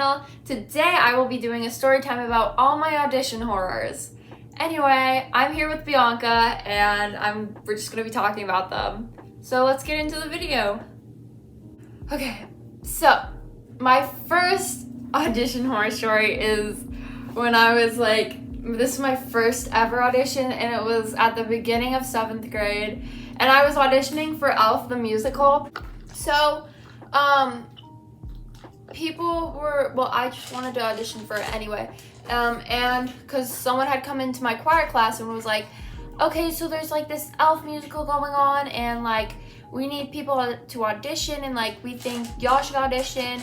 channel. Today I will be doing a story time about all my audition horrors. Anyway, I'm here with Bianca and we're just gonna be talking about them. So let's get into the video. Okay, so my first audition horror story is when I was this is my first ever audition, and it was at the beginning of 7th grade, and I was auditioning for Elf the musical. So, I just wanted to audition for it anyway, and because someone had come into my choir class and was like, okay, so there's this Elf musical going on, and we need people to audition, and we think y'all should audition.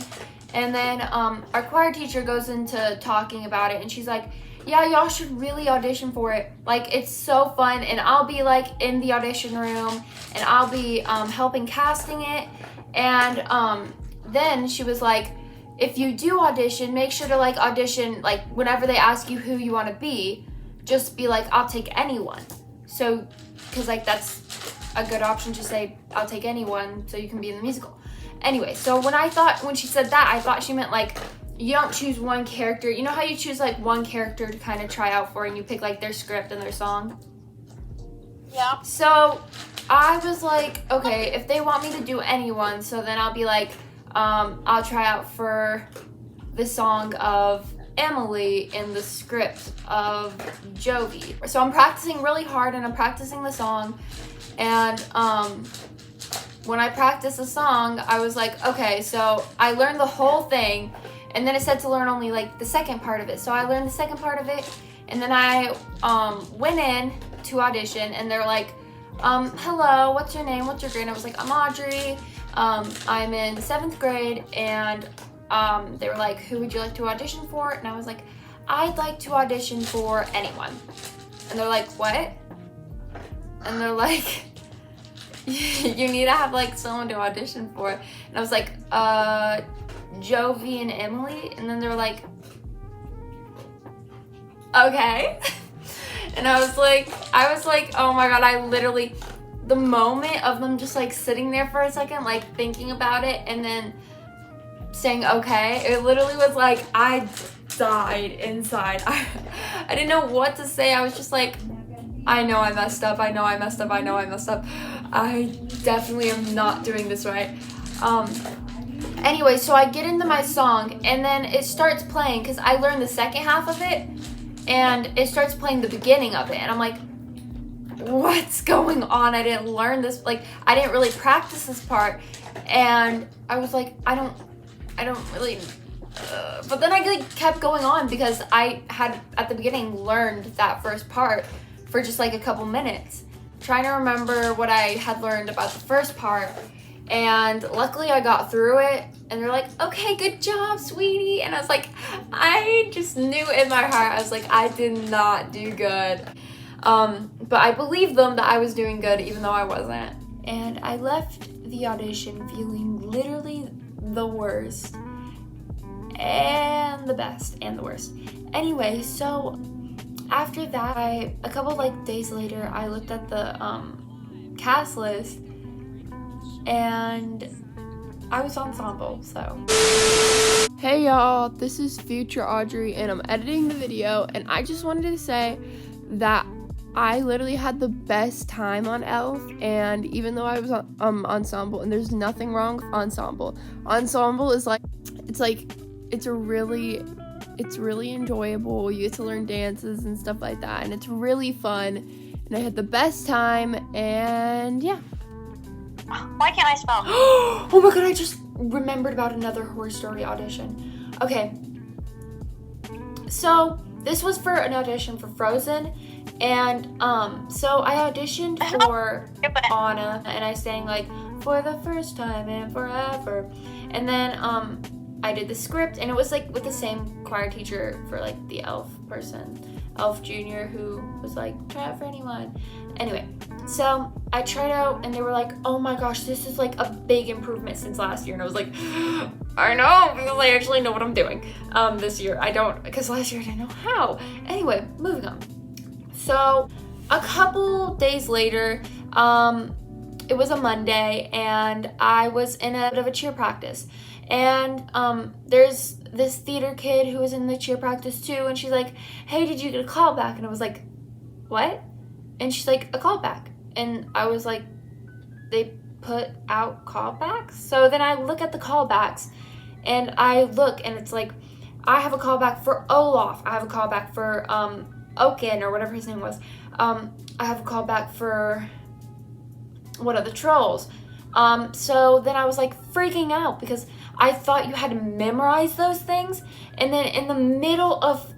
And then our choir teacher goes into talking about it, and she's like, yeah, y'all should really audition for it. It's so fun, and I'll be in the audition room, and I'll be helping casting it. And then she was like, if you do audition, make sure to audition whenever they ask you who you want to be, just be I'll take anyone. So, because that's a good option to say, I'll take anyone, so you can be in the musical. Anyway, so when she said that, I thought she meant you don't choose one character. You know how you choose one character to kind of try out for, and you pick their script and their song? Yeah. So I was okay, if they want me to do anyone, so then I'll be I'll try out for the song of Emily in the script of Jovi. So I'm practicing really hard, and I'm practicing the song, and when I practiced the song, I was okay, so I learned the whole thing, and then it said to learn only the second part of it. So I learned the second part of it, and then I went in to audition, and they're hello, what's your name, what's your grade? And I was I'm Audrey, I'm in 7th grade, and they were who would you like to audition for? And I was I'd like to audition for anyone. And they're what? And they're you need to have someone to audition for. And I was Jovi and Emily. And then they're okay. And I was oh my god, I literally, the moment of them just sitting there for a second, thinking about it, and then saying okay, it literally was I died inside. I didn't know what to say. I was just I know I messed up, I know I messed up, I know I messed up. I definitely am not doing this right. Anyway, so I get into my song, and then it starts playing, because I learned the second half of it, and it starts playing the beginning of it, and I'm what's going on? I didn't learn this, I didn't really practice this part, and I was I don't really, but then I kept going on, because I had, at the beginning, learned that first part for just a couple minutes, trying to remember what I had learned about the first part, and luckily I got through it, and they're okay, good job, sweetie, and I was I just knew in my heart, I was I did not do good, but I believed them that I was doing good, even though I wasn't, and I left the audition feeling literally the worst, and the best, and the worst. Anyway, so after that, a couple days later, I looked at the cast list, and I was ensemble, so. Hey y'all, this is future Audrey, and I'm editing the video, and I just wanted to say that I literally had the best time on Elf, and even though I was on ensemble, and there's nothing wrong with ensemble. Ensemble is it's really enjoyable. You get to learn dances and stuff like that, and it's really fun, and I had the best time, and yeah. Why can't I spell? Oh my god, I just remembered about another horror story audition. Okay, so this was for an audition for Frozen, and so I auditioned for Anna, and I sang for the first time and forever, and then I did the script, and it was with the same choir teacher for the Elf person, Elf Junior, who was try out for anyone. Anyway, so I tried out, and they were oh my gosh, this is a big improvement since last year, and I was I know, because I actually know what I'm doing this year. I don't, because last year I didn't know how. Anyway, moving on. So a couple days later, it was a Monday, and I was in a bit of a cheer practice, And there's this theater kid who was in the cheer practice too, and she's like, hey, did you get a call back? And I was like, what? And she's like, a call back. And I was like, they put out callbacks? So then I look at the callbacks, and I look, and it's like, I have a callback for Olaf. I have a callback for Oaken, or whatever his name was. I have a callback for one of the trolls. So then I was like freaking out because I thought you had to memorize those things. And then in the middle of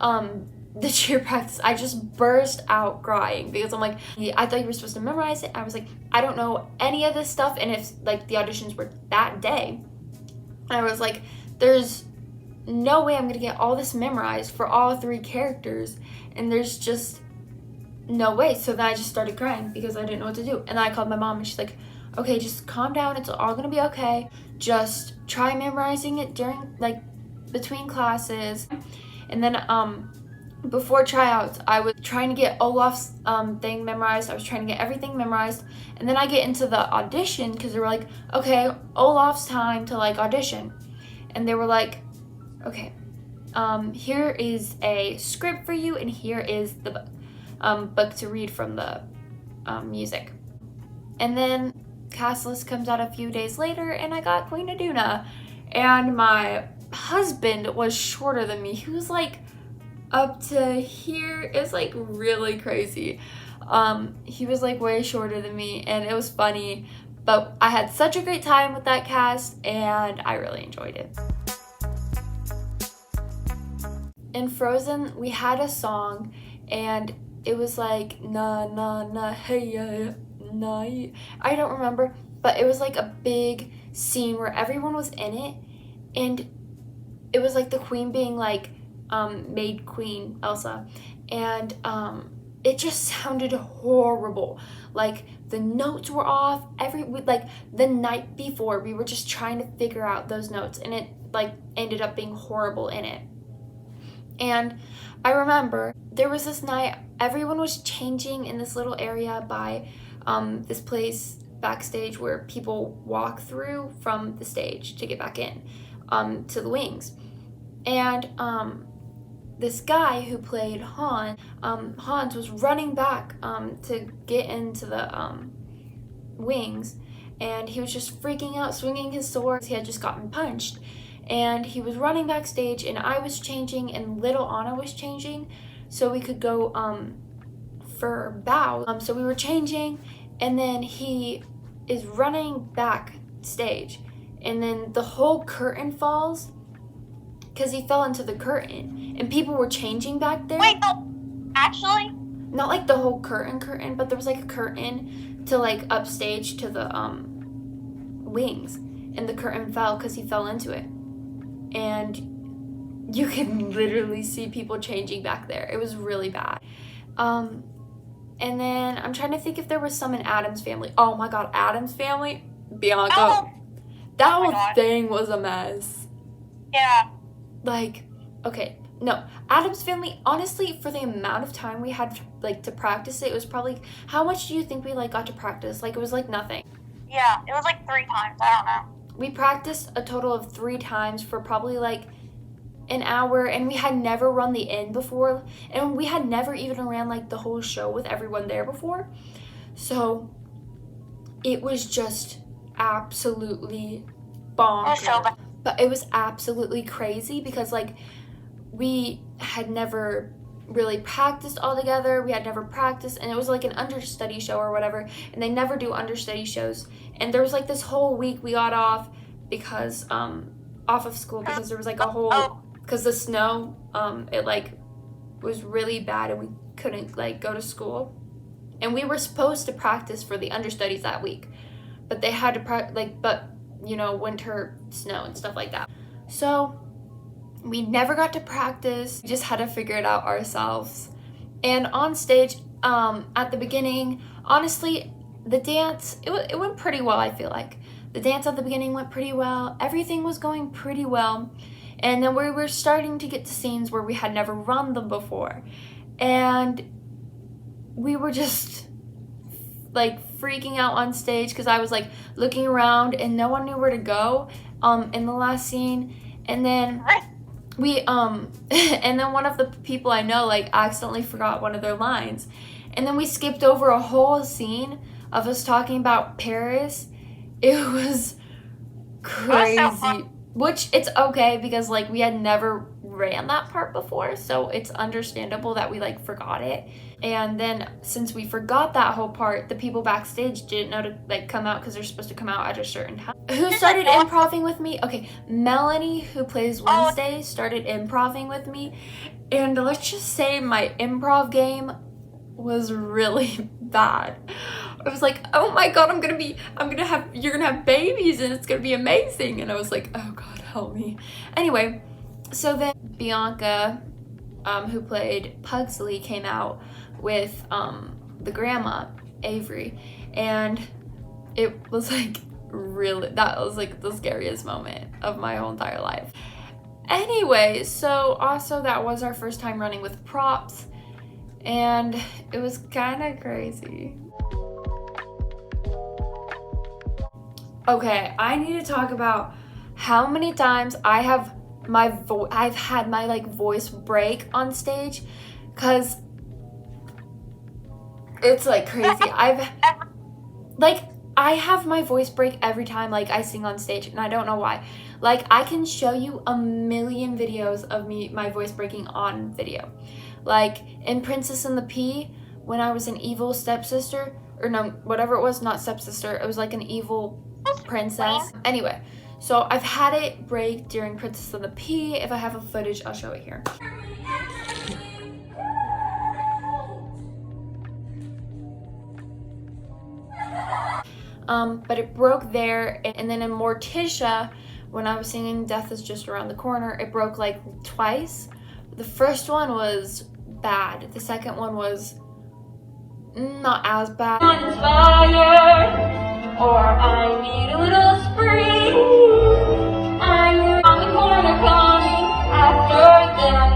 the cheer practice, I just burst out crying because I'm like, I thought you were supposed to memorize it. I was like, I don't know any of this stuff. And if like the auditions were that day, I was like, there's no way I'm gonna get all this memorized for all 3 characters. And there's just no way. So then I just started crying because I didn't know what to do. And then I called my mom, and she's like, okay, just calm down. It's all gonna be okay. Just try memorizing it during, like, between classes. And then before tryouts, I was trying to get Olaf's thing memorized. I was trying to get everything memorized. And then I get into the audition because they were like, okay, Olaf's time to like audition. And they were like, okay, here is a script for you, and here is the book to read from the music. And then cast list comes out a few days later, and I got Queen Aduna. And my husband was shorter than me. He was like up to here. It's like really crazy. He was like way shorter than me, and it was funny. But I had such a great time with that cast, and I really enjoyed it. In Frozen, we had a song, and it was like na na na hey ya na. I don't remember, but it was like a big scene where everyone was in it, and it was like the queen being like made Queen Elsa, and it just sounded horrible. Like the notes were off. Like the night before, we were just trying to figure out those notes, and it like ended up being horrible in it. And I remember there was this night, everyone was changing in this little area by this place backstage where people walk through from the stage to get back in to the wings. And this guy who played Hans was running back to get into the wings, and he was just freaking out, swinging his sword. He had just gotten punched. And he was running backstage, and I was changing, and little Anna was changing, so we could go for bow. So we were changing, and then he is running backstage, and then the whole curtain falls because he fell into the curtain, and people were changing back there. Wait, no, actually? Not like the whole curtain, but there was like a curtain to like upstage to the wings, and the curtain fell because he fell into it. And you could literally see people changing back there. It was really bad. And then I'm trying to think if there was some in Adam's family. Oh my god, Adam's family? Bianca. Oh. That Oh my whole God. thing was a mess. Yeah. Like, okay, no. Adam's family, honestly, for the amount of time we had like to practice it, it was probably, how much do you think we like got to practice? Like, it was like nothing. Yeah, it was like 3 times. I don't know. We practiced a total of 3 times for probably like an hour, and we had never run the end before, and we had never even ran like the whole show with everyone there before. So it was just absolutely bonkers. It was so bad. But it was absolutely crazy because like we had never really practiced all together. We had never practiced, and it was like an understudy show or whatever, and they never do understudy shows. And there was like this whole week we got off because off of school because there was like a whole, because the snow it like was really bad, and we couldn't like go to school, and we were supposed to practice for the understudies that week, but they had to but you know, winter snow and stuff like that, so we never got to practice. We just had to figure it out ourselves. And on stage, at the beginning, honestly, the dance, it went pretty well, I feel like. The dance at the beginning went pretty well. Everything was going pretty well. And then we were starting to get to scenes where we had never run them before. And we were just like freaking out on stage because I was like looking around and no one knew where to go in the last scene. And then we and then one of the people I know like accidentally forgot one of their lines. And then we skipped over a whole scene of us talking about Paris. It was crazy. Which it's okay because like we had never ran that part before, so it's understandable that we like forgot it. And then since we forgot that whole part, the people backstage didn't know to like come out because they're supposed to come out at a certain time. Who started improvising with me? Okay, Melanie, who plays Wednesday, started improvising with me, and let's just say my improv game was really bad. I was like, oh my god, you're gonna have babies and it's gonna be amazing. And I was like, oh god, help me. Anyway, so then Bianca, who played Pugsley, came out with the grandma, Avery, and it was like that was like the scariest moment of my whole entire life. Anyway, so also that was our first time running with props, and it was kind of crazy. Okay, I need to talk about how many times I've had my like voice break on stage, cause it's like crazy. I have my voice break every time like I sing on stage, and I don't know why. Like I can show you a million videos of my voice breaking on video. Like in Princess and the Pea, when I was an evil stepsister, or no, whatever it was, not stepsister, it was like an evil princess. Anyway, so I've had it break during Princess and the Pea. If I have a footage, I'll show it here. But it broke there, and then in Morticia, when I was singing Death is Just Around the Corner, it broke like twice. The first one was bad. The second one was not as bad. Inspired, or I need a little spring. I'm on the corner coming after them.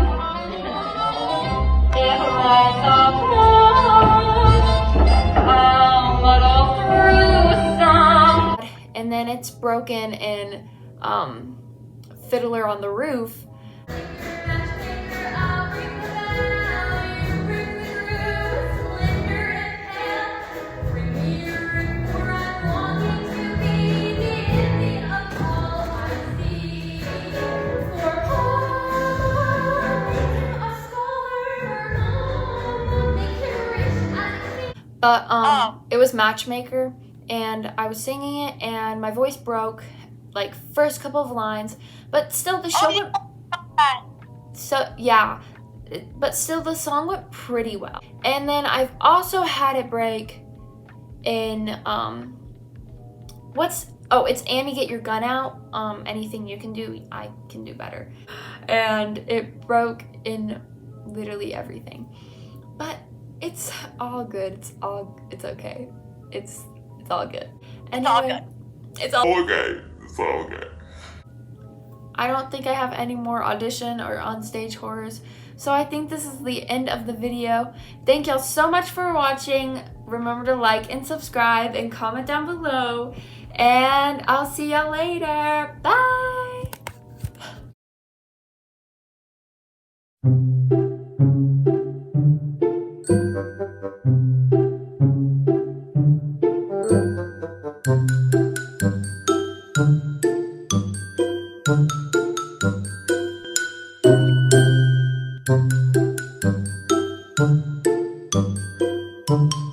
If lights are gone, but all through some. And then it's broken in Fiddler on the Roof. But it was Matchmaker, and I was singing it, and my voice broke like first couple of lines, but still the show went, so yeah, but still the song went pretty well. And then I've also had it break in it's Annie, Get Your Gun Out. Anything you can do, I can do better. And it broke in literally everything, but it's all good. It's okay. It's all good. Anyway, it's all okay. It's all good. I don't think I have any more audition or on-stage horrors, so I think this is the end of the video. Thank y'all so much for watching. Remember to like and subscribe and comment down below, and I'll see y'all later. Bye! Thank you.